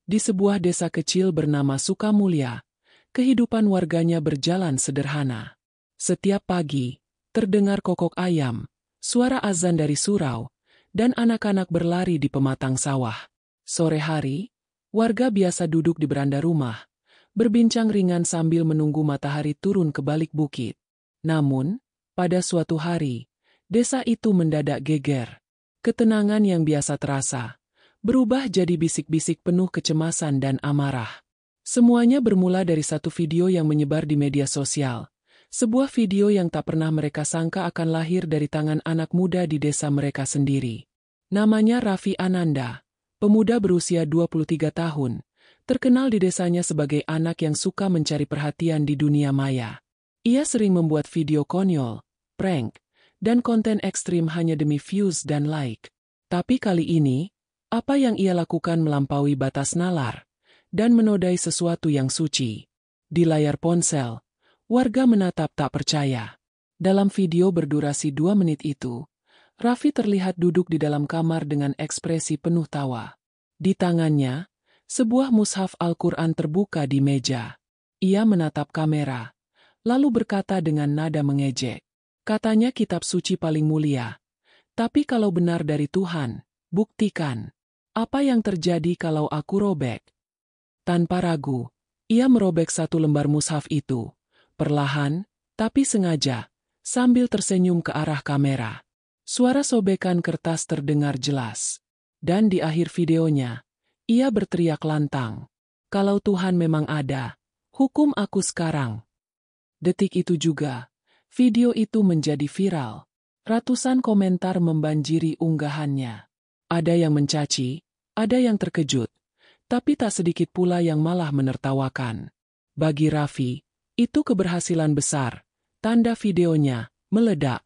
Di sebuah desa kecil bernama Sukamulya, kehidupan warganya berjalan sederhana. Setiap pagi, terdengar kokok ayam, suara azan dari surau, dan anak-anak berlari di pematang sawah. Sore hari, warga biasa duduk di beranda rumah, berbincang ringan sambil menunggu matahari turun ke balik bukit. Namun, pada suatu hari, desa itu mendadak geger. Ketenangan yang biasa terasa berubah jadi bisik-bisik penuh kecemasan dan amarah. Semuanya bermula dari satu video yang menyebar di media sosial. Sebuah video yang tak pernah mereka sangka akan lahir dari tangan anak muda di desa mereka sendiri. Namanya Raffi Ananda, pemuda berusia 23 tahun, terkenal di desanya sebagai anak yang suka mencari perhatian di dunia maya. Ia sering membuat video konyol, prank, dan konten ekstrim hanya demi views dan like. Tapi kali ini, apa yang ia lakukan melampaui batas nalar dan menodai sesuatu yang suci. Di layar ponsel, warga menatap tak percaya. Dalam video berdurasi 2 menit itu, Raffi terlihat duduk di dalam kamar dengan ekspresi penuh tawa. Di tangannya, sebuah mushaf Al-Quran terbuka di meja. Ia menatap kamera, lalu berkata dengan nada mengejek. Katanya kitab suci paling mulia. Tapi kalau benar dari Tuhan, buktikan. Apa yang terjadi kalau aku robek? Tanpa ragu, ia merobek satu lembar mushaf itu. Perlahan, tapi sengaja, sambil tersenyum ke arah kamera. Suara sobekan kertas terdengar jelas. Dan di akhir videonya, ia berteriak lantang. Kalau Tuhan memang ada, hukum aku sekarang. Detik itu juga, video itu menjadi viral. Ratusan komentar membanjiri unggahannya. Ada yang mencaci, ada yang terkejut, tapi tak sedikit pula yang malah menertawakan. Bagi Raffi, itu keberhasilan besar. Tanda videonya meledak.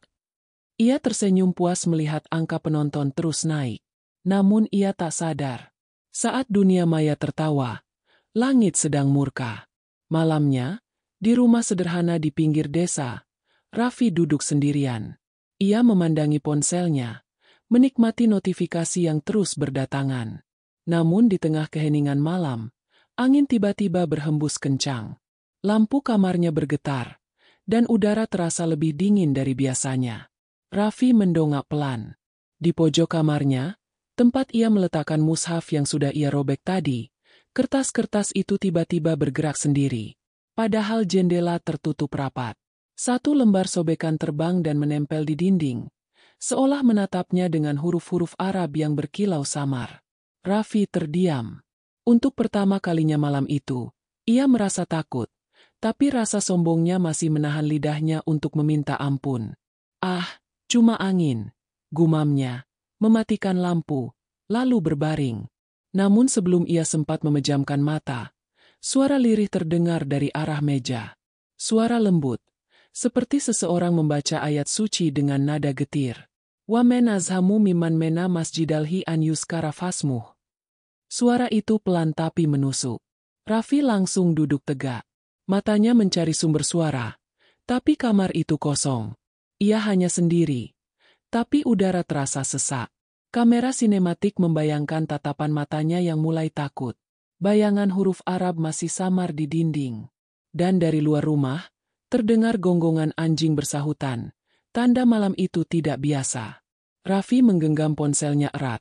Ia tersenyum puas melihat angka penonton terus naik. Namun ia tak sadar. Saat dunia maya tertawa, langit sedang murka. Malamnya, di rumah sederhana di pinggir desa, Raffi duduk sendirian. Ia memandangi ponselnya, menikmati notifikasi yang terus berdatangan. Namun di tengah keheningan malam, angin tiba-tiba berhembus kencang. Lampu kamarnya bergetar, dan udara terasa lebih dingin dari biasanya. Raffi mendongak pelan. Di pojok kamarnya, tempat ia meletakkan mushaf yang sudah ia robek tadi, kertas-kertas itu tiba-tiba bergerak sendiri. Padahal jendela tertutup rapat. Satu lembar sobekan terbang dan menempel di dinding, seolah menatapnya dengan huruf-huruf Arab yang berkilau samar. Raffi terdiam. Untuk pertama kalinya malam itu, ia merasa takut, tapi rasa sombongnya masih menahan lidahnya untuk meminta ampun. Ah, cuma angin, gumamnya, mematikan lampu, lalu berbaring. Namun sebelum ia sempat memejamkan mata, suara lirih terdengar dari arah meja. Suara lembut, seperti seseorang membaca ayat suci dengan nada getir. Wa men azhamu miman mena masjidalhi an yuskara fasmuh. Suara itu pelan tapi menusuk. Raffi langsung duduk tegak. Matanya mencari sumber suara. Tapi kamar itu kosong. Ia hanya sendiri. Tapi udara terasa sesak. Kamera sinematik membayangkan tatapan matanya yang mulai takut. Bayangan huruf Arab masih samar di dinding. Dan dari luar rumah, terdengar gonggongan anjing bersahutan. Tanda malam itu tidak biasa. Raffi menggenggam ponselnya erat.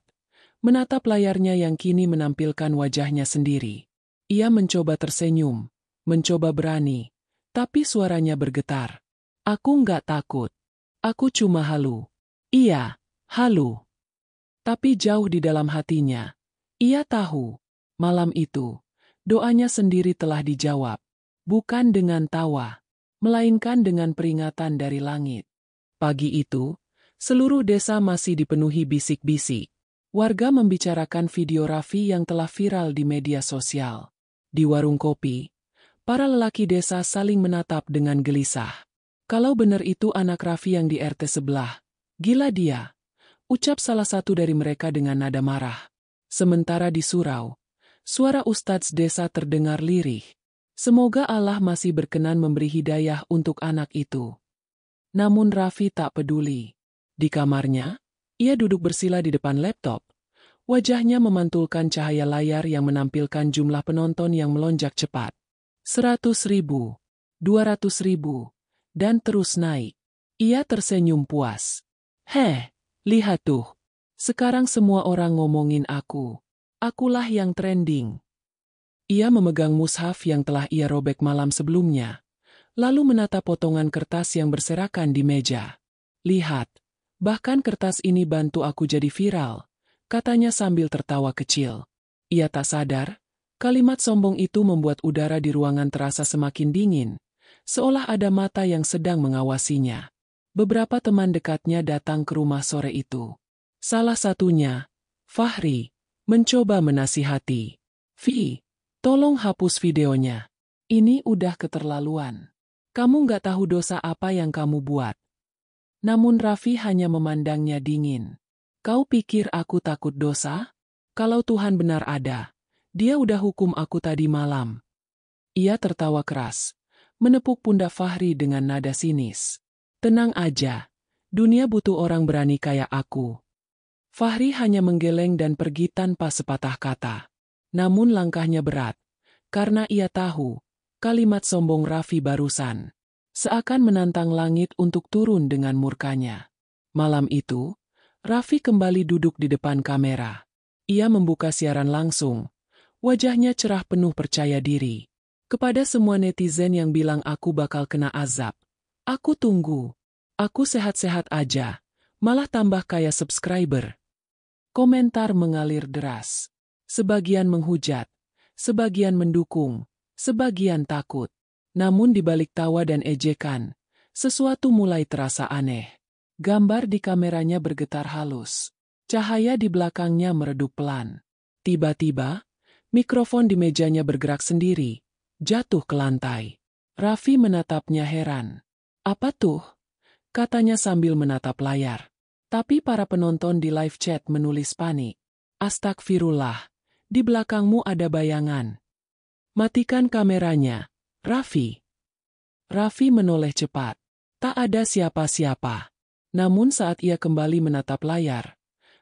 Menatap layarnya yang kini menampilkan wajahnya sendiri. Ia mencoba tersenyum, mencoba berani, tapi suaranya bergetar. Aku nggak takut. Aku cuma halu. Iya, halu. Tapi jauh di dalam hatinya, ia tahu, malam itu, doanya sendiri telah dijawab. Bukan dengan tawa, melainkan dengan peringatan dari langit. Pagi itu, seluruh desa masih dipenuhi bisik-bisik. Warga membicarakan video Raffi yang telah viral di media sosial. Di warung kopi, para lelaki desa saling menatap dengan gelisah. Kalau benar itu anak Raffi yang di RT sebelah, gila dia, ucap salah satu dari mereka dengan nada marah. Sementara di surau, suara ustadz desa terdengar lirih. Semoga Allah masih berkenan memberi hidayah untuk anak itu. Namun Raffi tak peduli. Di kamarnya, ia duduk bersila di depan laptop. Wajahnya memantulkan cahaya layar yang menampilkan jumlah penonton yang melonjak cepat. 100.000, 200.000, dan terus naik. Ia tersenyum puas. Lihat tuh. Sekarang semua orang ngomongin aku. Akulah yang trending. Ia memegang mushaf yang telah ia robek malam sebelumnya, lalu menatap potongan kertas yang berserakan di meja. Lihat, bahkan kertas ini bantu aku jadi viral, katanya sambil tertawa kecil. Ia tak sadar, kalimat sombong itu membuat udara di ruangan terasa semakin dingin, seolah ada mata yang sedang mengawasinya. Beberapa teman dekatnya datang ke rumah sore itu. Salah satunya, Fahri, mencoba menasihati. Vi, tolong hapus videonya. Ini udah keterlaluan. Kamu nggak tahu dosa apa yang kamu buat. Namun Raffi hanya memandangnya dingin. Kau pikir aku takut dosa? Kalau Tuhan benar ada, Dia udah hukum aku tadi malam. Ia tertawa keras, menepuk pundak Fahri dengan nada sinis. Tenang aja, dunia butuh orang berani kayak aku. Fahri hanya menggeleng dan pergi tanpa sepatah kata. Namun langkahnya berat, karena ia tahu, kalimat sombong Raffi barusan seakan menantang langit untuk turun dengan murkanya. Malam itu, Raffi kembali duduk di depan kamera. Ia membuka siaran langsung, wajahnya cerah penuh percaya diri. Kepada semua netizen yang bilang aku bakal kena azab, aku tunggu. Aku sehat-sehat aja, malah tambah kaya subscriber. Komentar mengalir deras. Sebagian menghujat, sebagian mendukung, sebagian takut. Namun di balik tawa dan ejekan, sesuatu mulai terasa aneh. Gambar di kameranya bergetar halus. Cahaya di belakangnya meredup pelan. Tiba-tiba, mikrofon di mejanya bergerak sendiri, jatuh ke lantai. Raffi menatapnya heran. Apa tuh? Katanya sambil menatap layar. Tapi para penonton di live chat menulis panik. Astagfirullah. Di belakangmu ada bayangan. Matikan kameranya, Raffi. Raffi menoleh cepat. Tak ada siapa-siapa. Namun saat ia kembali menatap layar,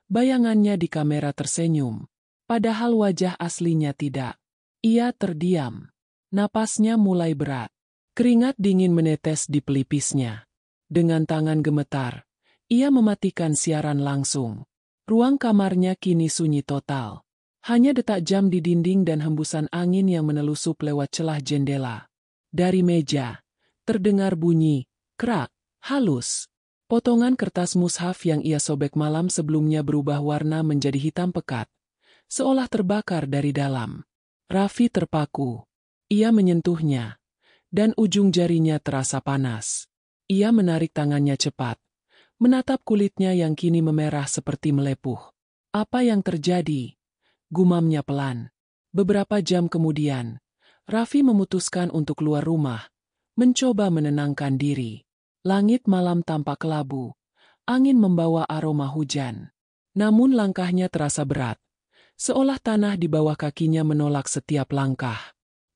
bayangannya di kamera tersenyum. Padahal wajah aslinya tidak. Ia terdiam. Napasnya mulai berat. Keringat dingin menetes di pelipisnya. Dengan tangan gemetar, ia mematikan siaran langsung. Ruang kamarnya kini sunyi total. Hanya detak jam di dinding dan hembusan angin yang menelusup lewat celah jendela. Dari meja, terdengar bunyi, krak, halus. Potongan kertas mushaf yang ia sobek malam sebelumnya berubah warna menjadi hitam pekat, seolah terbakar dari dalam. Raffi terpaku. Ia menyentuhnya, dan ujung jarinya terasa panas. Ia menarik tangannya cepat, menatap kulitnya yang kini memerah seperti melepuh. Apa yang terjadi? Gumamnya pelan. Beberapa jam kemudian, Raffi memutuskan untuk keluar rumah, mencoba menenangkan diri. Langit malam tampak kelabu, angin membawa aroma hujan. Namun langkahnya terasa berat, seolah tanah di bawah kakinya menolak setiap langkah.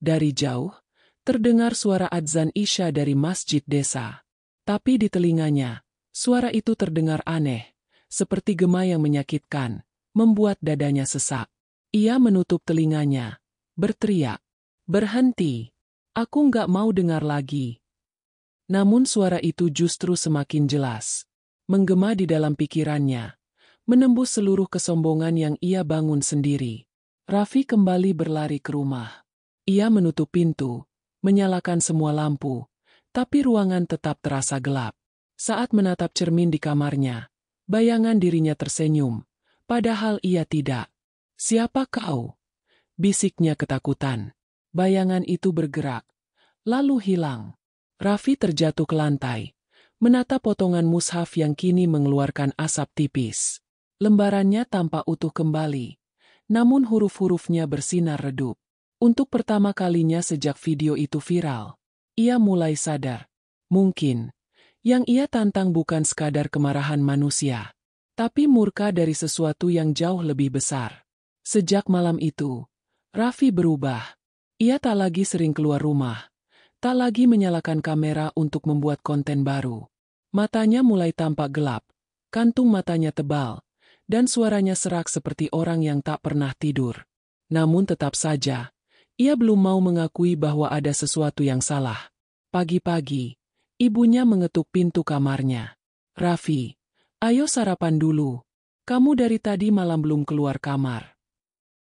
Dari jauh, terdengar suara adzan Isya dari masjid desa. Tapi di telinganya, suara itu terdengar aneh, seperti gema yang menyakitkan, membuat dadanya sesak. Ia menutup telinganya, berteriak, "Berhenti! Aku nggak mau dengar lagi." Namun suara itu justru semakin jelas, menggema di dalam pikirannya, menembus seluruh kesombongan yang ia bangun sendiri. Raffi kembali berlari ke rumah. Ia menutup pintu, menyalakan semua lampu, tapi ruangan tetap terasa gelap. Saat menatap cermin di kamarnya, bayangan dirinya tersenyum, padahal ia tidak. "Siapa kau?" bisiknya ketakutan. Bayangan itu bergerak, lalu hilang. Raffi terjatuh ke lantai, menatap potongan mushaf yang kini mengeluarkan asap tipis. Lembarannya tampak utuh kembali, namun huruf-hurufnya bersinar redup. Untuk pertama kalinya sejak video itu viral, ia mulai sadar. Mungkin, yang ia tantang bukan sekadar kemarahan manusia, tapi murka dari sesuatu yang jauh lebih besar. Sejak malam itu, Raffi berubah. Ia tak lagi sering keluar rumah, tak lagi menyalakan kamera untuk membuat konten baru. Matanya mulai tampak gelap, kantung matanya tebal, dan suaranya serak seperti orang yang tak pernah tidur. Namun tetap saja, ia belum mau mengakui bahwa ada sesuatu yang salah. Pagi-pagi, ibunya mengetuk pintu kamarnya. "Raffi, ayo sarapan dulu. Kamu dari tadi malam belum keluar kamar."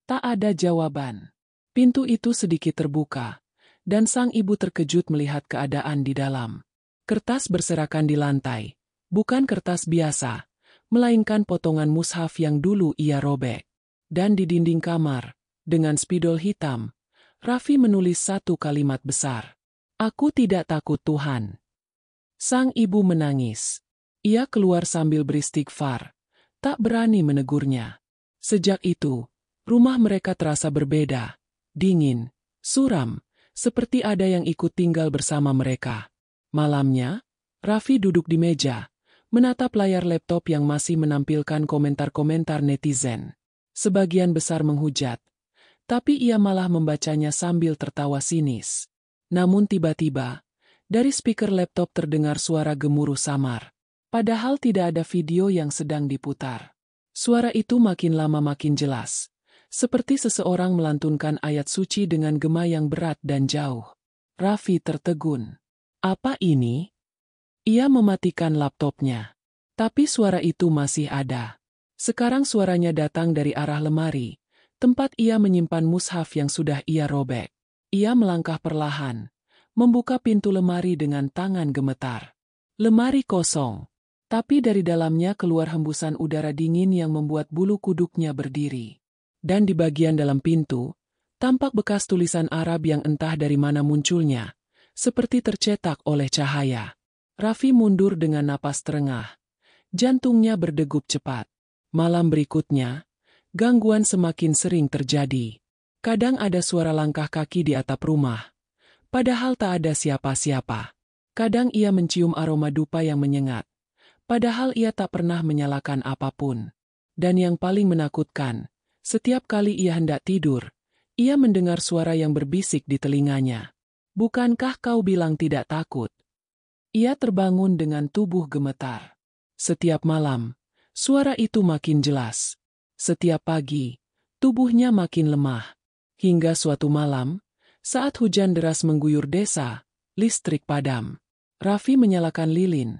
Tak ada jawaban. Pintu itu sedikit terbuka, dan sang ibu terkejut melihat keadaan di dalam. Kertas berserakan di lantai, bukan kertas biasa, melainkan potongan mushaf yang dulu ia robek. Dan di dinding kamar, dengan spidol hitam, Raffi menulis satu kalimat besar. "Aku tidak takut Tuhan." Sang ibu menangis. Ia keluar sambil beristighfar, tak berani menegurnya. Sejak itu, rumah mereka terasa berbeda, dingin, suram, seperti ada yang ikut tinggal bersama mereka. Malamnya, Raffi duduk di meja, menatap layar laptop yang masih menampilkan komentar-komentar netizen. Sebagian besar menghujat, tapi ia malah membacanya sambil tertawa sinis. Namun tiba-tiba, dari speaker laptop terdengar suara gemuruh samar. Padahal tidak ada video yang sedang diputar. Suara itu makin lama makin jelas, seperti seseorang melantunkan ayat suci dengan gema yang berat dan jauh. Raffi tertegun. Apa ini? Ia mematikan laptopnya. Tapi suara itu masih ada. Sekarang suaranya datang dari arah lemari, tempat ia menyimpan mushaf yang sudah ia robek. Ia melangkah perlahan, membuka pintu lemari dengan tangan gemetar. Lemari kosong, tapi dari dalamnya keluar hembusan udara dingin yang membuat bulu kuduknya berdiri. Dan di bagian dalam pintu, tampak bekas tulisan Arab yang entah dari mana munculnya, seperti tercetak oleh cahaya. Raffi mundur dengan napas terengah. Jantungnya berdegup cepat. Malam berikutnya, gangguan semakin sering terjadi. Kadang ada suara langkah kaki di atap rumah, padahal tak ada siapa-siapa. Kadang ia mencium aroma dupa yang menyengat, padahal ia tak pernah menyalakan apapun. Dan yang paling menakutkan, setiap kali ia hendak tidur, ia mendengar suara yang berbisik di telinganya. "Bukankah kau bilang tidak takut?" Ia terbangun dengan tubuh gemetar. Setiap malam, suara itu makin jelas. Setiap pagi, tubuhnya makin lemah. Hingga suatu malam, saat hujan deras mengguyur desa, listrik padam. Raffi menyalakan lilin,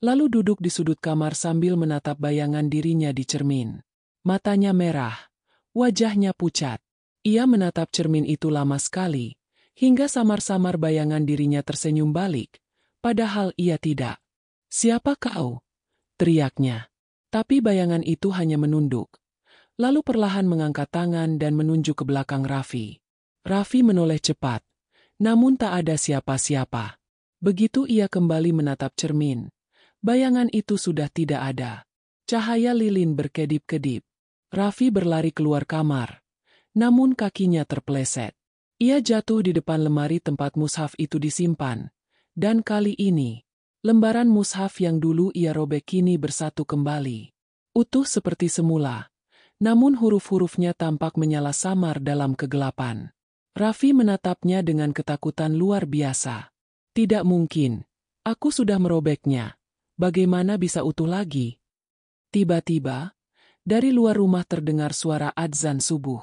lalu duduk di sudut kamar sambil menatap bayangan dirinya di cermin. Matanya merah, wajahnya pucat. Ia menatap cermin itu lama sekali, hingga samar-samar bayangan dirinya tersenyum balik, padahal ia tidak. "Siapa kau?" teriaknya. Tapi bayangan itu hanya menunduk, lalu perlahan mengangkat tangan dan menunjuk ke belakang Raffi. Raffi menoleh cepat, namun tak ada siapa-siapa. Begitu ia kembali menatap cermin, bayangan itu sudah tidak ada. Cahaya lilin berkedip-kedip. Raffi berlari keluar kamar, namun kakinya terpeleset. Ia jatuh di depan lemari tempat mushaf itu disimpan, dan kali ini, lembaran mushaf yang dulu ia robek kini bersatu kembali. Utuh seperti semula, namun huruf-hurufnya tampak menyala samar dalam kegelapan. Raffi menatapnya dengan ketakutan luar biasa. "Tidak mungkin, aku sudah merobeknya. Bagaimana bisa utuh lagi?" Tiba-tiba, dari luar rumah terdengar suara adzan subuh.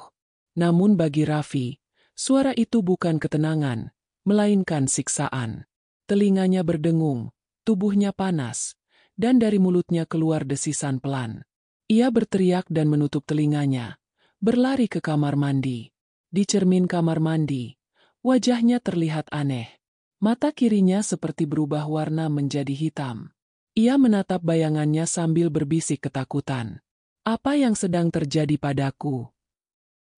Namun bagi Raffi, suara itu bukan ketenangan, melainkan siksaan. Telinganya berdengung, tubuhnya panas, dan dari mulutnya keluar desisan pelan. Ia berteriak dan menutup telinganya, berlari ke kamar mandi. Di cermin kamar mandi, wajahnya terlihat aneh. Mata kirinya seperti berubah warna menjadi hitam. Ia menatap bayangannya sambil berbisik ketakutan. "Apa yang sedang terjadi padaku?"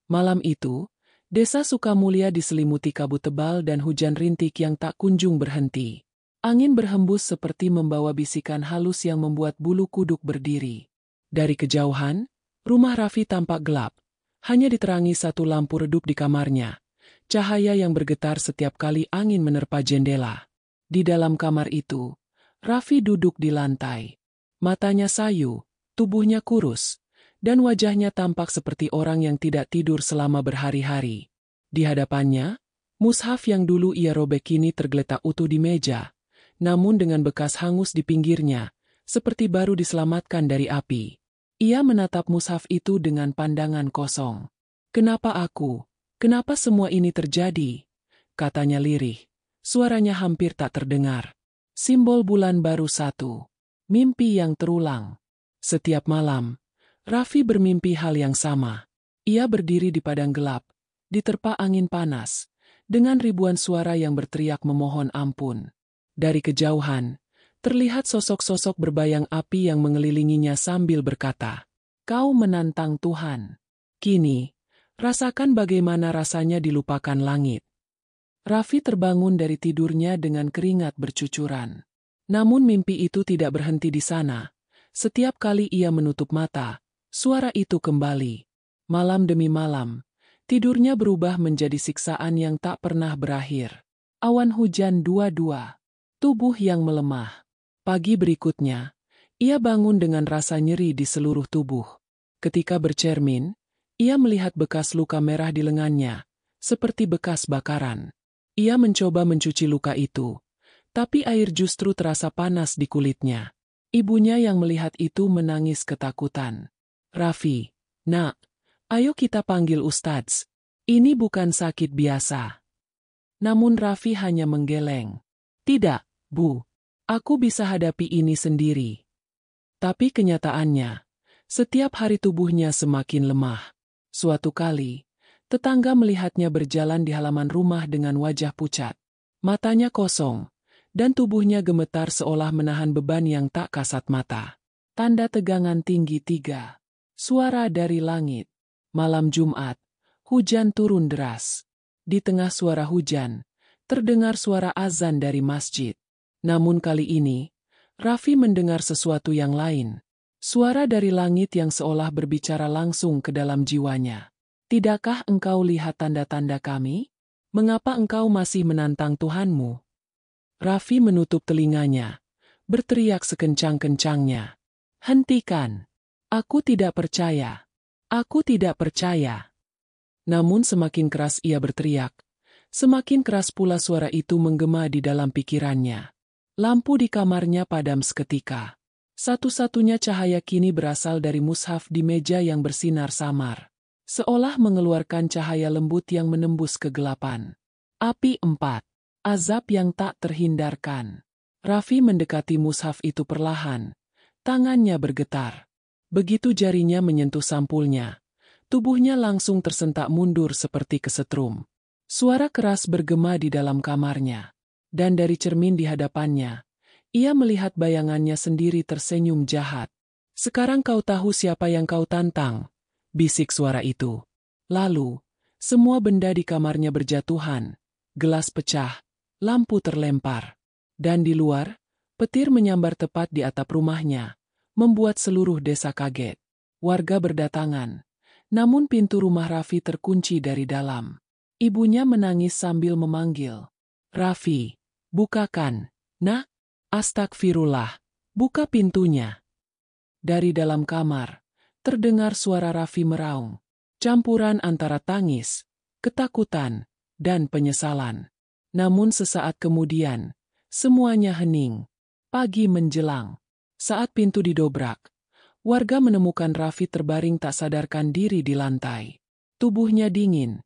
Malam itu, desa Sukamulya diselimuti kabut tebal dan hujan rintik yang tak kunjung berhenti. Angin berhembus seperti membawa bisikan halus yang membuat bulu kuduk berdiri. Dari kejauhan, rumah Raffi tampak gelap. Hanya diterangi satu lampu redup di kamarnya. Cahaya yang bergetar setiap kali angin menerpa jendela. Di dalam kamar itu, Raffi duduk di lantai. Matanya sayu, tubuhnya kurus, dan wajahnya tampak seperti orang yang tidak tidur selama berhari-hari. Di hadapannya, mushaf yang dulu ia robek kini tergeletak utuh di meja, namun dengan bekas hangus di pinggirnya, seperti baru diselamatkan dari api. Ia menatap mushaf itu dengan pandangan kosong. "Kenapa aku? Kenapa semua ini terjadi?" katanya lirih. Suaranya hampir tak terdengar. Simbol bulan baru 1. Mimpi yang terulang. Setiap malam, Raffi bermimpi hal yang sama. Ia berdiri di padang gelap, diterpa angin panas, dengan ribuan suara yang berteriak memohon ampun. Dari kejauhan, terlihat sosok-sosok berbayang api yang mengelilinginya sambil berkata, "Kau menantang Tuhan. Kini, rasakan bagaimana rasanya dilupakan langit." Raffi terbangun dari tidurnya dengan keringat bercucuran. Namun mimpi itu tidak berhenti di sana. Setiap kali ia menutup mata, suara itu kembali. Malam demi malam, tidurnya berubah menjadi siksaan yang tak pernah berakhir. Awan hujan dua-dua, tubuh yang melemah. Pagi berikutnya, ia bangun dengan rasa nyeri di seluruh tubuh. Ketika bercermin, ia melihat bekas luka merah di lengannya, seperti bekas bakaran. Ia mencoba mencuci luka itu, tapi air justru terasa panas di kulitnya. Ibunya yang melihat itu menangis ketakutan. "Raffi, nak, ayo kita panggil Ustadz. Ini bukan sakit biasa." Namun Raffi hanya menggeleng. "Tidak, Bu. Aku bisa hadapi ini sendiri." Tapi kenyataannya, setiap hari tubuhnya semakin lemah. Suatu kali, tetangga melihatnya berjalan di halaman rumah dengan wajah pucat. Matanya kosong, dan tubuhnya gemetar seolah menahan beban yang tak kasat mata. Tanda tegangan tinggi 3. Suara dari langit. Malam Jumat, hujan turun deras. Di tengah suara hujan, terdengar suara azan dari masjid. Namun kali ini, Raffi mendengar sesuatu yang lain. Suara dari langit yang seolah berbicara langsung ke dalam jiwanya. "Tidakkah engkau lihat tanda-tanda kami? Mengapa engkau masih menantang Tuhanmu?" Raffi menutup telinganya, berteriak sekencang-kencangnya. "Hentikan! Aku tidak percaya! Aku tidak percaya!" Namun semakin keras ia berteriak, semakin keras pula suara itu menggema di dalam pikirannya. Lampu di kamarnya padam seketika. Satu-satunya cahaya kini berasal dari mushaf di meja yang bersinar samar, seolah mengeluarkan cahaya lembut yang menembus kegelapan. Api 4. Azab yang tak terhindarkan. Raffi mendekati mushaf itu perlahan. Tangannya bergetar. Begitu jarinya menyentuh sampulnya, tubuhnya langsung tersentak mundur seperti kesetrum. Suara keras bergema di dalam kamarnya. Dan dari cermin di hadapannya, ia melihat bayangannya sendiri tersenyum jahat. "Sekarang kau tahu siapa yang kau tantang," bisik suara itu. Lalu, semua benda di kamarnya berjatuhan, gelas pecah, lampu terlempar. Dan di luar, petir menyambar tepat di atap rumahnya, membuat seluruh desa kaget. Warga berdatangan, namun pintu rumah Raffi terkunci dari dalam. Ibunya menangis sambil memanggil, "Raffi, bukakan, nak." "Astagfirullah, buka pintunya." Dari dalam kamar, terdengar suara Raffi meraung, campuran antara tangis, ketakutan, dan penyesalan. Namun sesaat kemudian, semuanya hening. Pagi menjelang. Saat pintu didobrak, warga menemukan Raffi terbaring tak sadarkan diri di lantai. Tubuhnya dingin.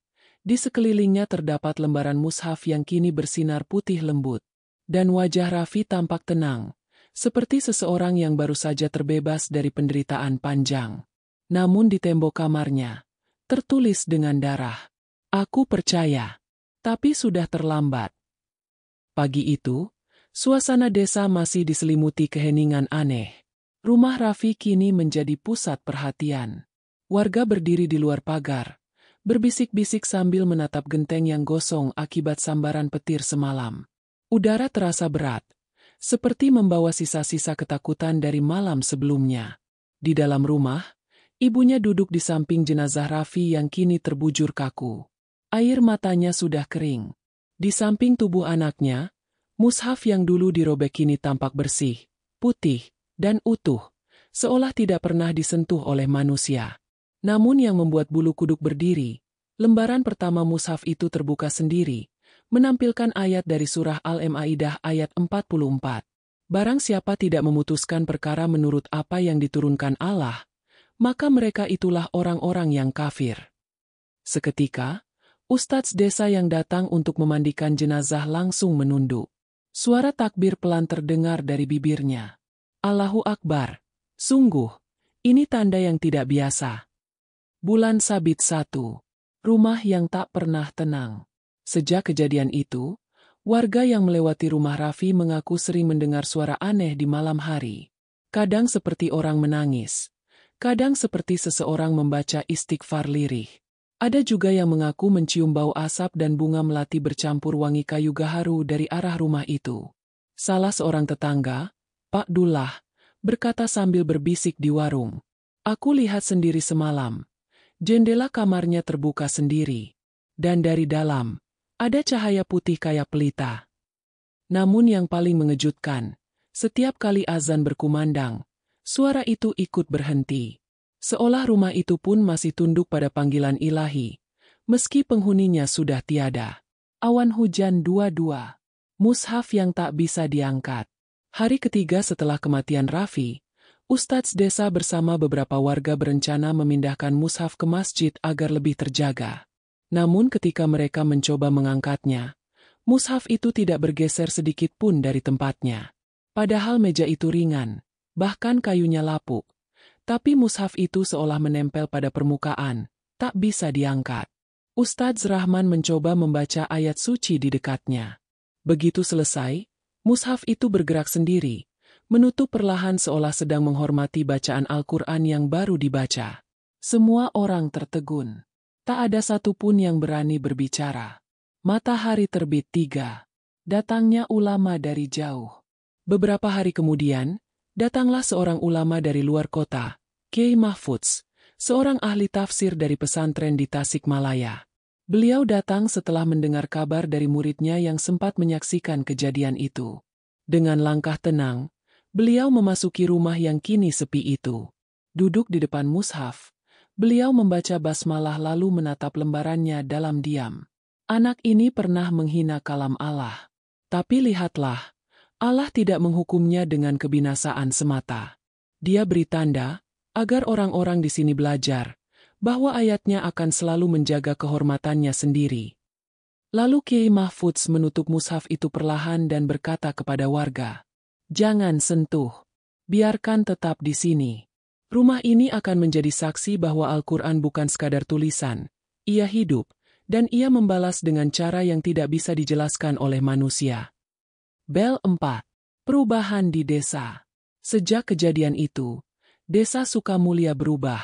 Di sekelilingnya terdapat lembaran mushaf yang kini bersinar putih lembut. Dan wajah Raffi tampak tenang, seperti seseorang yang baru saja terbebas dari penderitaan panjang. Namun di tembok kamarnya, tertulis dengan darah, "Aku percaya." Tapi sudah terlambat. Pagi itu, suasana desa masih diselimuti keheningan aneh. Rumah Raffi kini menjadi pusat perhatian. Warga berdiri di luar pagar, berbisik-bisik sambil menatap genteng yang gosong akibat sambaran petir semalam. Udara terasa berat, seperti membawa sisa-sisa ketakutan dari malam sebelumnya. Di dalam rumah, ibunya duduk di samping jenazah Raffi yang kini terbujur kaku. Air matanya sudah kering. Di samping tubuh anaknya, mushaf yang dulu dirobek kini tampak bersih, putih, dan utuh, seolah tidak pernah disentuh oleh manusia. Namun yang membuat bulu kuduk berdiri, lembaran pertama mushaf itu terbuka sendiri, menampilkan ayat dari surah Al-Maidah ayat 44. Barang siapa tidak memutuskan perkara menurut apa yang diturunkan Allah, maka mereka itulah orang-orang yang kafir. Seketika, ustadz desa yang datang untuk memandikan jenazah langsung menunduk. Suara takbir pelan terdengar dari bibirnya. Allahu Akbar. Sungguh, ini tanda yang tidak biasa. Bulan Sabit 1. Rumah yang tak pernah tenang. Sejak kejadian itu, warga yang melewati rumah Raffi mengaku sering mendengar suara aneh di malam hari. Kadang seperti orang menangis. Kadang seperti seseorang membaca istighfar lirih. Ada juga yang mengaku mencium bau asap dan bunga melati bercampur wangi kayu gaharu dari arah rumah itu. Salah seorang tetangga, Pak Dullah, berkata sambil berbisik di warung. Aku lihat sendiri semalam. Jendela kamarnya terbuka sendiri. Dan dari dalam, ada cahaya putih kayak pelita. Namun yang paling mengejutkan, setiap kali azan berkumandang, suara itu ikut berhenti. Seolah rumah itu pun masih tunduk pada panggilan ilahi, meski penghuninya sudah tiada. Awan hujan 22. Mushaf yang tak bisa diangkat. Hari ketiga setelah kematian Raffi, ustadz desa bersama beberapa warga berencana memindahkan mushaf ke masjid agar lebih terjaga. Namun ketika mereka mencoba mengangkatnya, mushaf itu tidak bergeser sedikit pun dari tempatnya. Padahal meja itu ringan, bahkan kayunya lapuk. Tapi mushaf itu seolah menempel pada permukaan, tak bisa diangkat. Ustadz Rahman mencoba membaca ayat suci di dekatnya. Begitu selesai, mushaf itu bergerak sendiri, menutup perlahan seolah sedang menghormati bacaan Al-Quran yang baru dibaca. Semua orang tertegun. Tak ada satupun yang berani berbicara. Matahari terbit 3. Datangnya ulama dari jauh. Beberapa hari kemudian, datanglah seorang ulama dari luar kota, Kiai Mahfudz, seorang ahli tafsir dari pesantren di Tasikmalaya. Beliau datang setelah mendengar kabar dari muridnya yang sempat menyaksikan kejadian itu. Dengan langkah tenang, beliau memasuki rumah yang kini sepi itu. Duduk di depan mushaf, beliau membaca basmalah lalu menatap lembarannya dalam diam. Anak ini pernah menghina kalam Allah. Tapi lihatlah, Allah tidak menghukumnya dengan kebinasaan semata. Dia beri tanda, agar orang-orang di sini belajar, bahwa ayatnya akan selalu menjaga kehormatannya sendiri. Lalu Kiai Mahfudz menutup mushaf itu perlahan dan berkata kepada warga, "Jangan sentuh, biarkan tetap di sini. Rumah ini akan menjadi saksi bahwa Al-Quran bukan sekadar tulisan, ia hidup, dan ia membalas dengan cara yang tidak bisa dijelaskan oleh manusia." Bel 4. Perubahan di desa. Sejak kejadian itu, Desa Sukamulya berubah.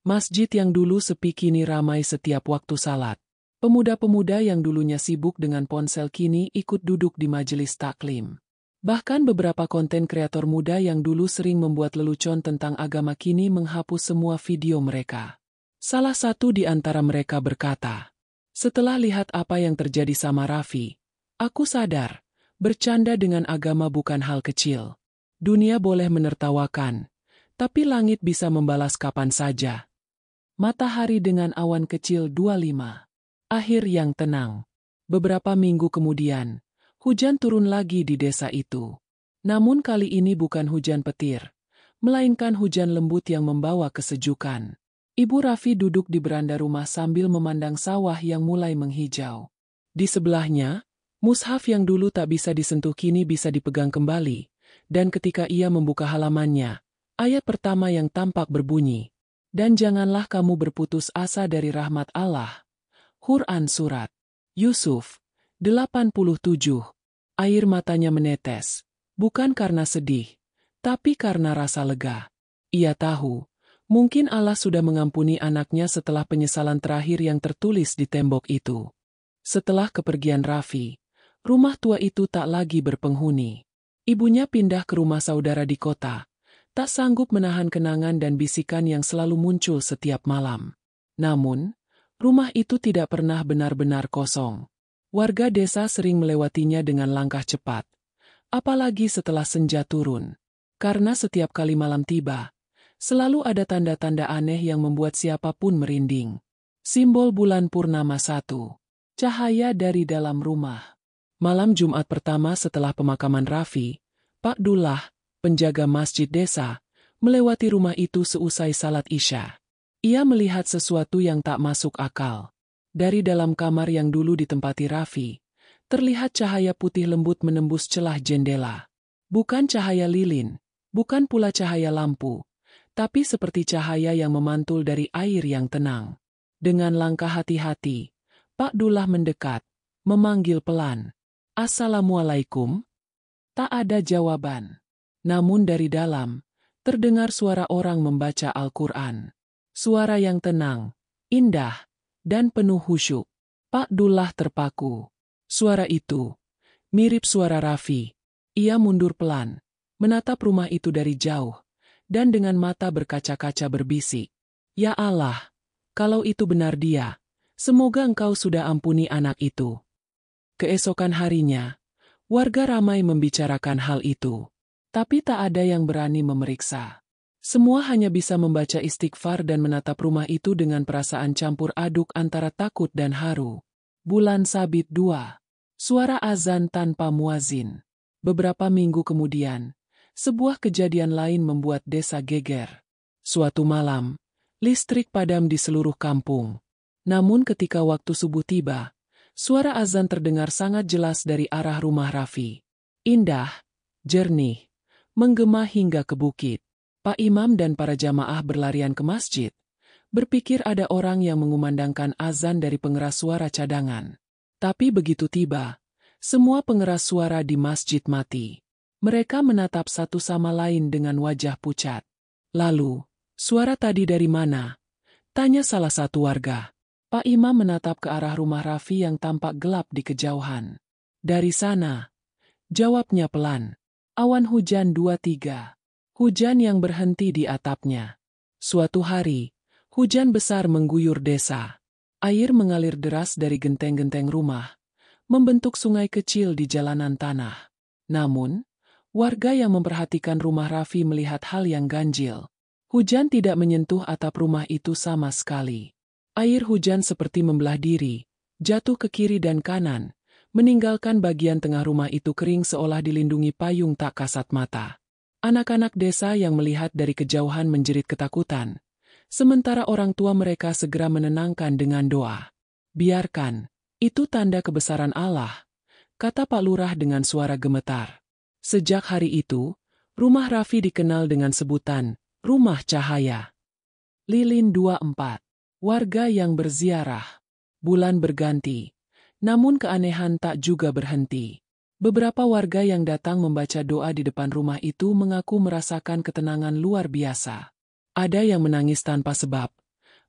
Masjid yang dulu sepi kini ramai setiap waktu salat. Pemuda-pemuda yang dulunya sibuk dengan ponsel kini ikut duduk di majelis taklim. Bahkan beberapa konten kreator muda yang dulu sering membuat lelucon tentang agama kini menghapus semua video mereka. Salah satu di antara mereka berkata, "Setelah lihat apa yang terjadi sama Raffi, aku sadar, bercanda dengan agama bukan hal kecil. Dunia boleh menertawakan, tapi langit bisa membalas kapan saja." Matahari dengan awan kecil 25. Akhir yang tenang. Beberapa minggu kemudian, hujan turun lagi di desa itu. Namun kali ini bukan hujan petir, melainkan hujan lembut yang membawa kesejukan. Ibu Raffi duduk di beranda rumah sambil memandang sawah yang mulai menghijau. Di sebelahnya, mushaf yang dulu tak bisa disentuh kini bisa dipegang kembali, dan ketika ia membuka halamannya, ayat pertama yang tampak berbunyi, "Dan janganlah kamu berputus asa dari rahmat Allah." Quran Surat Yusuf 87. Air matanya menetes, bukan karena sedih, tapi karena rasa lega. Ia tahu, mungkin Allah sudah mengampuni anaknya setelah penyesalan terakhir yang tertulis di tembok itu. Setelah kepergian Raffi, rumah tua itu tak lagi berpenghuni. Ibunya pindah ke rumah saudara di kota. Tak sanggup menahan kenangan dan bisikan yang selalu muncul setiap malam. Namun, rumah itu tidak pernah benar-benar kosong. Warga desa sering melewatinya dengan langkah cepat. Apalagi setelah senja turun. Karena setiap kali malam tiba, selalu ada tanda-tanda aneh yang membuat siapapun merinding. Simbol bulan purnama 1. Cahaya dari dalam rumah. Malam Jumat pertama setelah pemakaman Raffi, Pak Dullah, penjaga masjid desa, melewati rumah itu seusai salat Isya. Ia melihat sesuatu yang tak masuk akal. Dari dalam kamar yang dulu ditempati Raffi, terlihat cahaya putih lembut menembus celah jendela. Bukan cahaya lilin, bukan pula cahaya lampu, tapi seperti cahaya yang memantul dari air yang tenang. Dengan langkah hati-hati, Pak Dullah mendekat, memanggil pelan. "Assalamualaikum?" Tak ada jawaban. Namun dari dalam, terdengar suara orang membaca Al-Quran. Suara yang tenang, indah, dan penuh khusyuk. Pak Dullah terpaku. Suara itu mirip suara Raffi. Ia mundur pelan, menatap rumah itu dari jauh, dan dengan mata berkaca-kaca berbisik, "Ya Allah, kalau itu benar dia, semoga Engkau sudah ampuni anak itu." Keesokan harinya, warga ramai membicarakan hal itu. Tapi tak ada yang berani memeriksa. Semua hanya bisa membaca istighfar dan menatap rumah itu dengan perasaan campur aduk antara takut dan haru. Bulan Sabit 2. Suara azan tanpa muazin. Beberapa minggu kemudian, sebuah kejadian lain membuat desa geger. Suatu malam, listrik padam di seluruh kampung. Namun ketika waktu subuh tiba, suara azan terdengar sangat jelas dari arah rumah Raffi. Indah, jernih, menggema hingga ke bukit. Pak Imam dan para jamaah berlarian ke masjid, berpikir ada orang yang mengumandangkan azan dari pengeras suara cadangan. Tapi begitu tiba, semua pengeras suara di masjid mati. Mereka menatap satu sama lain dengan wajah pucat. "Lalu, suara tadi dari mana?" tanya salah satu warga. Pak Imam menatap ke arah rumah Raffi yang tampak gelap di kejauhan. "Dari sana," jawabnya pelan. Awan hujan 2-3. Hujan yang berhenti di atapnya. Suatu hari, hujan besar mengguyur desa. Air mengalir deras dari genteng-genteng rumah, membentuk sungai kecil di jalanan tanah. Namun, warga yang memperhatikan rumah Raffi melihat hal yang ganjil. Hujan tidak menyentuh atap rumah itu sama sekali. Air hujan seperti membelah diri, jatuh ke kiri dan kanan, meninggalkan bagian tengah rumah itu kering seolah dilindungi payung tak kasat mata. Anak-anak desa yang melihat dari kejauhan menjerit ketakutan, sementara orang tua mereka segera menenangkan dengan doa. "Biarkan, itu tanda kebesaran Allah," kata Pak Lurah dengan suara gemetar. Sejak hari itu, rumah Raffi dikenal dengan sebutan Rumah Cahaya. Lilin 24. Warga yang berziarah. Bulan berganti, namun keanehan tak juga berhenti. Beberapa warga yang datang membaca doa di depan rumah itu mengaku merasakan ketenangan luar biasa. Ada yang menangis tanpa sebab.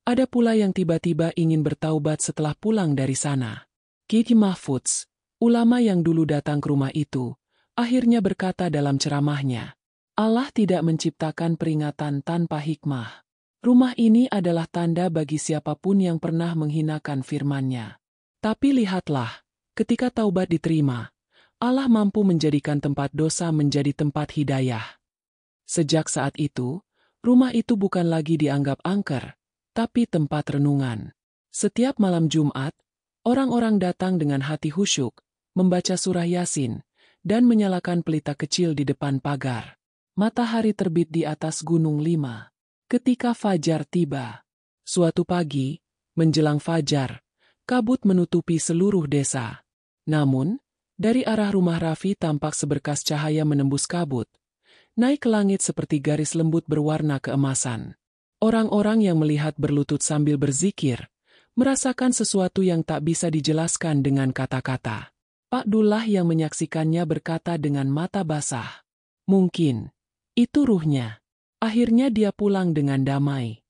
Ada pula yang tiba-tiba ingin bertaubat setelah pulang dari sana. Kiai Mahfudz, ulama yang dulu datang ke rumah itu, akhirnya berkata dalam ceramahnya, "Allah tidak menciptakan peringatan tanpa hikmah. Rumah ini adalah tanda bagi siapapun yang pernah menghinakan firman-Nya. Tapi lihatlah, ketika taubat diterima, Allah mampu menjadikan tempat dosa menjadi tempat hidayah." Sejak saat itu, rumah itu bukan lagi dianggap angker, tapi tempat renungan. Setiap malam Jumat, orang-orang datang dengan hati khusyuk, membaca surah Yasin, dan menyalakan pelita kecil di depan pagar. Matahari terbit di atas Gunung Lima. Ketika fajar tiba, suatu pagi, menjelang fajar, kabut menutupi seluruh desa. Namun, dari arah rumah Raffi tampak seberkas cahaya menembus kabut, naik ke langit seperti garis lembut berwarna keemasan. Orang-orang yang melihat berlutut sambil berzikir, merasakan sesuatu yang tak bisa dijelaskan dengan kata-kata. Pak Dullah yang menyaksikannya berkata dengan mata basah, "Mungkin itu ruhnya." Akhirnya dia pulang dengan damai.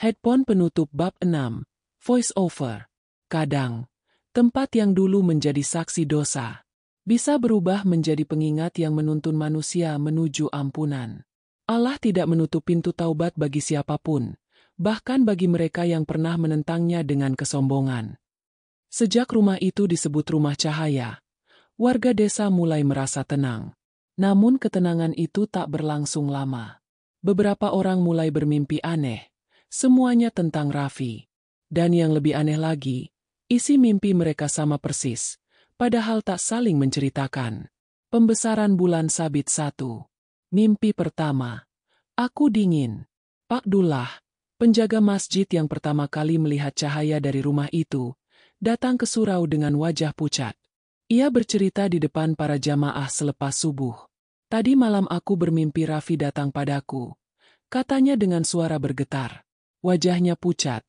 Headphone penutup bab 6, Voice Over. Kadang, tempat yang dulu menjadi saksi dosa, bisa berubah menjadi pengingat yang menuntun manusia menuju ampunan. Allah tidak menutup pintu taubat bagi siapapun, bahkan bagi mereka yang pernah menentangnya dengan kesombongan. Sejak rumah itu disebut Rumah Cahaya, warga desa mulai merasa tenang. Namun ketenangan itu tak berlangsung lama. Beberapa orang mulai bermimpi aneh, semuanya tentang Raffi. Dan yang lebih aneh lagi, isi mimpi mereka sama persis, padahal tak saling menceritakan. Pembesaran bulan Sabit 1. Mimpi pertama. Aku dingin. Pak Dullah, penjaga masjid yang pertama kali melihat cahaya dari rumah itu, datang ke surau dengan wajah pucat. Ia bercerita di depan para jamaah selepas subuh. Tadi malam aku bermimpi Raffi datang padaku. Katanya dengan suara bergetar. Wajahnya pucat,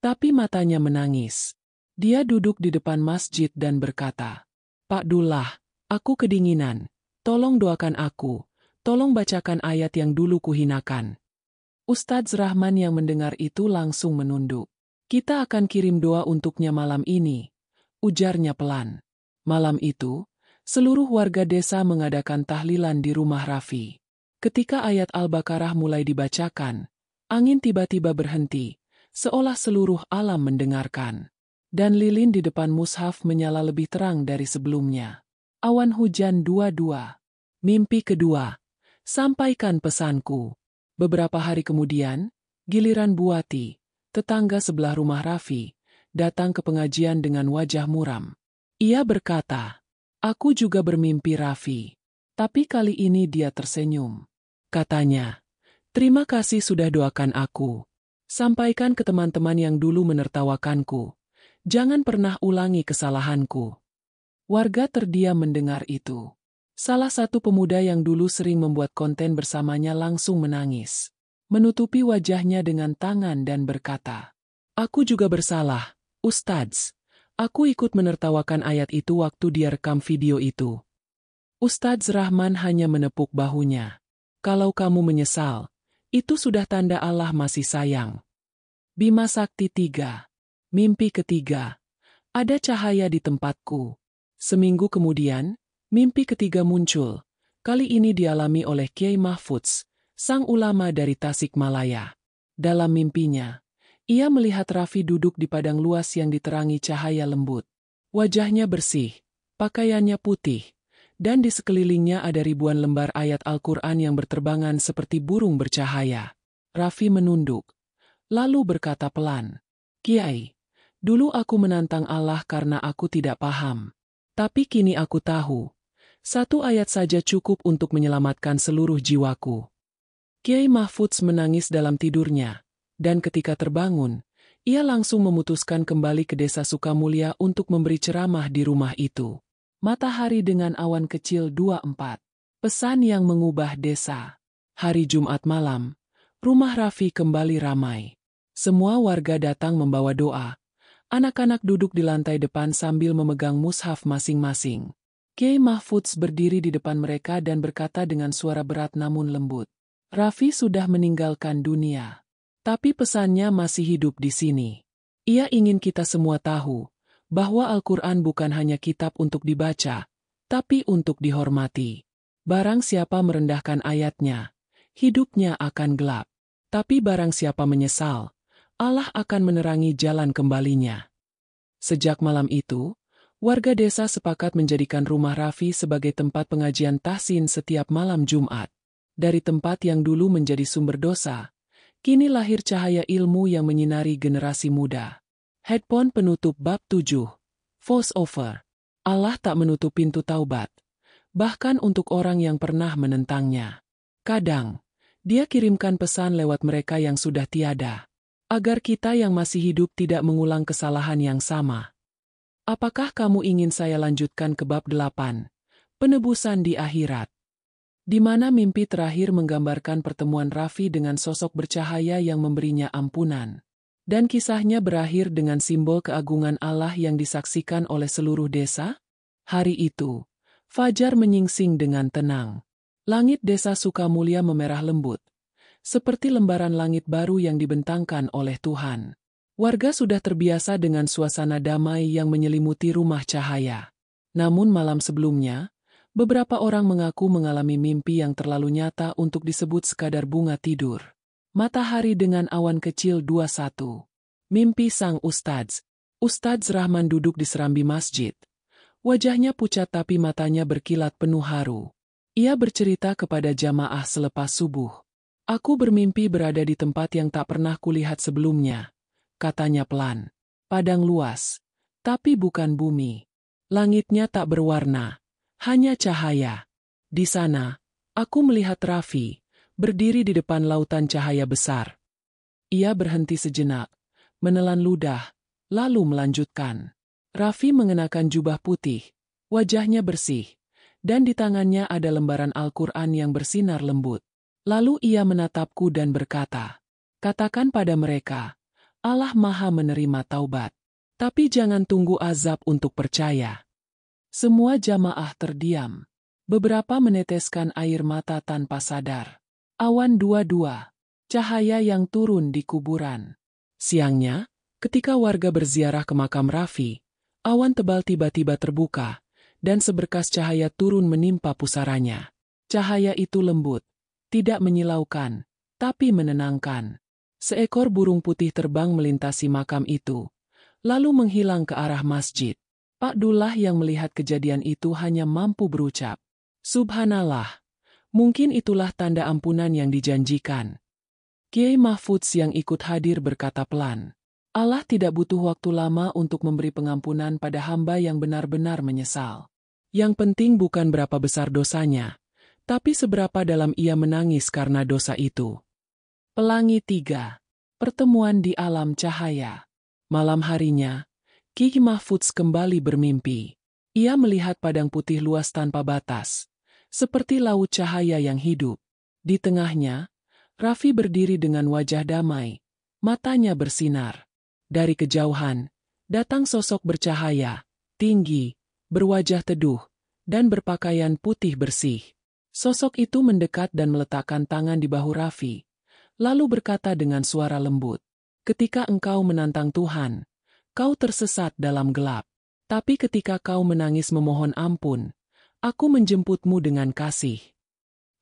tapi matanya menangis. Dia duduk di depan masjid dan berkata, Pak Dullah, aku kedinginan. Tolong doakan aku. Tolong bacakan ayat yang dulu kuhinakan. Ustadz Rahman yang mendengar itu langsung menunduk. Kita akan kirim doa untuknya malam ini, ujarnya pelan. Malam itu, seluruh warga desa mengadakan tahlilan di rumah Raffi. Ketika ayat Al-Baqarah mulai dibacakan, angin tiba-tiba berhenti, seolah seluruh alam mendengarkan. Dan lilin di depan mushaf menyala lebih terang dari sebelumnya. Awan hujan 22. Mimpi kedua. Sampaikan pesanku. Beberapa hari kemudian, giliran Buati, tetangga sebelah rumah Raffi, datang ke pengajian dengan wajah muram. Ia berkata, aku juga bermimpi Raffi. Tapi kali ini dia tersenyum. Katanya, terima kasih sudah doakan aku. Sampaikan ke teman-teman yang dulu menertawakanku. Jangan pernah ulangi kesalahanku. Warga terdiam mendengar itu. Salah satu pemuda yang dulu sering membuat konten bersamanya langsung menangis. Menutupi wajahnya dengan tangan dan berkata, aku juga bersalah, Ustadz. Aku ikut menertawakan ayat itu waktu dia rekam video itu. Ustadz Rahman hanya menepuk bahunya. Kalau kamu menyesal, itu sudah tanda Allah masih sayang. Bima Sakti 3. Mimpi ketiga. Ada cahaya di tempatku. Seminggu kemudian, mimpi ketiga muncul. Kali ini dialami oleh Kiai Mahfudz, sang ulama dari Tasikmalaya. Dalam mimpinya, ia melihat Raffi duduk di padang luas yang diterangi cahaya lembut. Wajahnya bersih, pakaiannya putih, dan di sekelilingnya ada ribuan lembar ayat Al-Quran yang berterbangan seperti burung bercahaya. Raffi menunduk, lalu berkata pelan, Kiai, dulu aku menantang Allah karena aku tidak paham. Tapi kini aku tahu. Satu ayat saja cukup untuk menyelamatkan seluruh jiwaku. Kiai Mahfudz menangis dalam tidurnya, dan ketika terbangun, ia langsung memutuskan kembali ke desa Sukamulya untuk memberi ceramah di rumah itu. Matahari dengan awan kecil 24. Pesan yang mengubah desa. Hari Jumat malam, rumah Raffi kembali ramai. Semua warga datang membawa doa. Anak-anak duduk di lantai depan sambil memegang mushaf masing-masing. Kiai Mahfudz berdiri di depan mereka dan berkata dengan suara berat namun lembut. Raffi sudah meninggalkan dunia. Tapi pesannya masih hidup di sini. Ia ingin kita semua tahu bahwa Al-Quran bukan hanya kitab untuk dibaca, tapi untuk dihormati. Barang siapa merendahkan ayatnya, hidupnya akan gelap. Tapi barang siapa menyesal, Allah akan menerangi jalan kembalinya. Sejak malam itu, warga desa sepakat menjadikan rumah Raffi sebagai tempat pengajian tahsin setiap malam Jumat. Dari tempat yang dulu menjadi sumber dosa, kini lahir cahaya ilmu yang menyinari generasi muda. Headphone penutup bab 7. Voice over. Allah tak menutup pintu taubat, bahkan untuk orang yang pernah menentangnya. Kadang, Dia kirimkan pesan lewat mereka yang sudah tiada, agar kita yang masih hidup tidak mengulang kesalahan yang sama. Apakah kamu ingin saya lanjutkan ke bab 8? Penebusan di akhirat. Di mana mimpi terakhir menggambarkan pertemuan Raffi dengan sosok bercahaya yang memberinya ampunan. Dan kisahnya berakhir dengan simbol keagungan Allah yang disaksikan oleh seluruh desa? Hari itu, fajar menyingsing dengan tenang. Langit desa Sukamulya memerah lembut, seperti lembaran langit baru yang dibentangkan oleh Tuhan. Warga sudah terbiasa dengan suasana damai yang menyelimuti rumah cahaya. Namun malam sebelumnya, beberapa orang mengaku mengalami mimpi yang terlalu nyata untuk disebut sekadar bunga tidur. Matahari dengan awan kecil 21. Mimpi sang Ustadz. Ustadz Rahman duduk di serambi masjid. Wajahnya pucat tapi matanya berkilat penuh haru. Ia bercerita kepada jamaah selepas subuh. Aku bermimpi berada di tempat yang tak pernah kulihat sebelumnya. Katanya pelan. Padang luas, tapi bukan bumi. Langitnya tak berwarna, hanya cahaya. Di sana, aku melihat Raffi, berdiri di depan lautan cahaya besar. Ia berhenti sejenak, menelan ludah, lalu melanjutkan. Raffi mengenakan jubah putih, wajahnya bersih, dan di tangannya ada lembaran Al-Quran yang bersinar lembut. Lalu ia menatapku dan berkata, "Katakan pada mereka, Allah Maha menerima taubat. Tapi jangan tunggu azab untuk percaya." Semua jamaah terdiam. Beberapa meneteskan air mata tanpa sadar. Awan 22. Cahaya yang turun di kuburan. Siangnya, ketika warga berziarah ke makam Raffi, awan tebal tiba-tiba terbuka, dan seberkas cahaya turun menimpa pusaranya. Cahaya itu lembut, tidak menyilaukan, tapi menenangkan. Seekor burung putih terbang melintasi makam itu, lalu menghilang ke arah masjid. Pak Dullah yang melihat kejadian itu hanya mampu berucap, "Subhanallah, mungkin itulah tanda ampunan yang dijanjikan." Kiai Mahfudz yang ikut hadir berkata pelan, "Allah tidak butuh waktu lama untuk memberi pengampunan pada hamba yang benar-benar menyesal. Yang penting bukan berapa besar dosanya, tapi seberapa dalam ia menangis karena dosa itu." Pelangi 3. Pertemuan di alam cahaya. Malam harinya, Kiai Mahfudz kembali bermimpi. Ia melihat padang putih luas tanpa batas, seperti laut cahaya yang hidup. Di tengahnya, Raffi berdiri dengan wajah damai, matanya bersinar. Dari kejauhan, datang sosok bercahaya, tinggi, berwajah teduh, dan berpakaian putih bersih. Sosok itu mendekat dan meletakkan tangan di bahu Raffi, lalu berkata dengan suara lembut, "Ketika engkau menantang Tuhan, kau tersesat dalam gelap. Tapi ketika kau menangis memohon ampun, aku menjemputmu dengan kasih."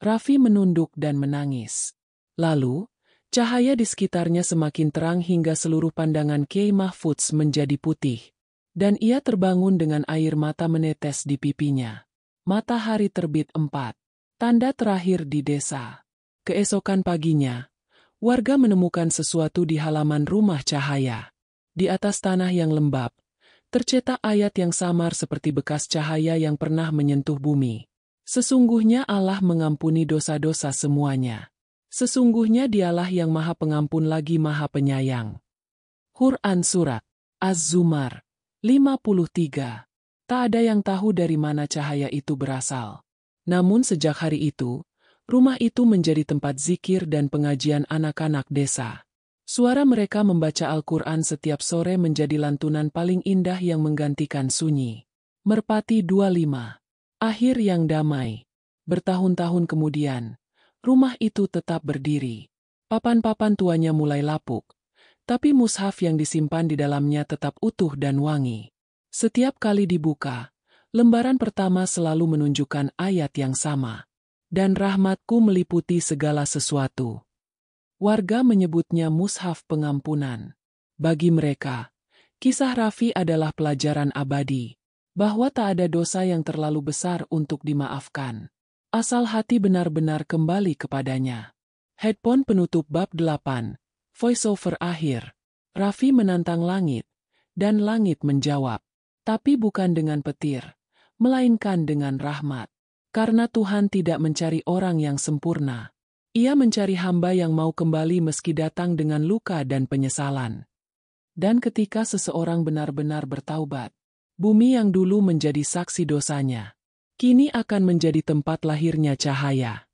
Raffi menunduk dan menangis. Lalu, cahaya di sekitarnya semakin terang hingga seluruh pandangan Kiai Mahfudz menjadi putih. Dan ia terbangun dengan air mata menetes di pipinya. Matahari terbit 4. Tanda terakhir di desa. Keesokan paginya, warga menemukan sesuatu di halaman rumah Cahaya. Di atas tanah yang lembab, tercetak ayat yang samar seperti bekas cahaya yang pernah menyentuh bumi. Sesungguhnya Allah mengampuni dosa-dosa semuanya. Sesungguhnya Dialah yang Maha Pengampun lagi Maha Penyayang. Quran Surat Az-Zumar 53. Tak ada yang tahu dari mana cahaya itu berasal. Namun sejak hari itu, rumah itu menjadi tempat zikir dan pengajian anak-anak desa. Suara mereka membaca Al-Quran setiap sore menjadi lantunan paling indah yang menggantikan sunyi. Merpati 25. Akhir yang damai. Bertahun-tahun kemudian, rumah itu tetap berdiri. Papan-papan tuanya mulai lapuk, tapi mushaf yang disimpan di dalamnya tetap utuh dan wangi. Setiap kali dibuka, lembaran pertama selalu menunjukkan ayat yang sama. Dan rahmatku meliputi segala sesuatu. Warga menyebutnya mushaf pengampunan. Bagi mereka, kisah Raffi adalah pelajaran abadi, bahwa tak ada dosa yang terlalu besar untuk dimaafkan, asal hati benar-benar kembali kepadanya. Headphone penutup bab 8, voiceover akhir. Raffi menantang langit, dan langit menjawab, tapi bukan dengan petir, melainkan dengan rahmat. Karena Tuhan tidak mencari orang yang sempurna. Ia mencari hamba yang mau kembali meski datang dengan luka dan penyesalan. Dan ketika seseorang benar-benar bertaubat, bumi yang dulu menjadi saksi dosanya, kini akan menjadi tempat lahirnya cahaya.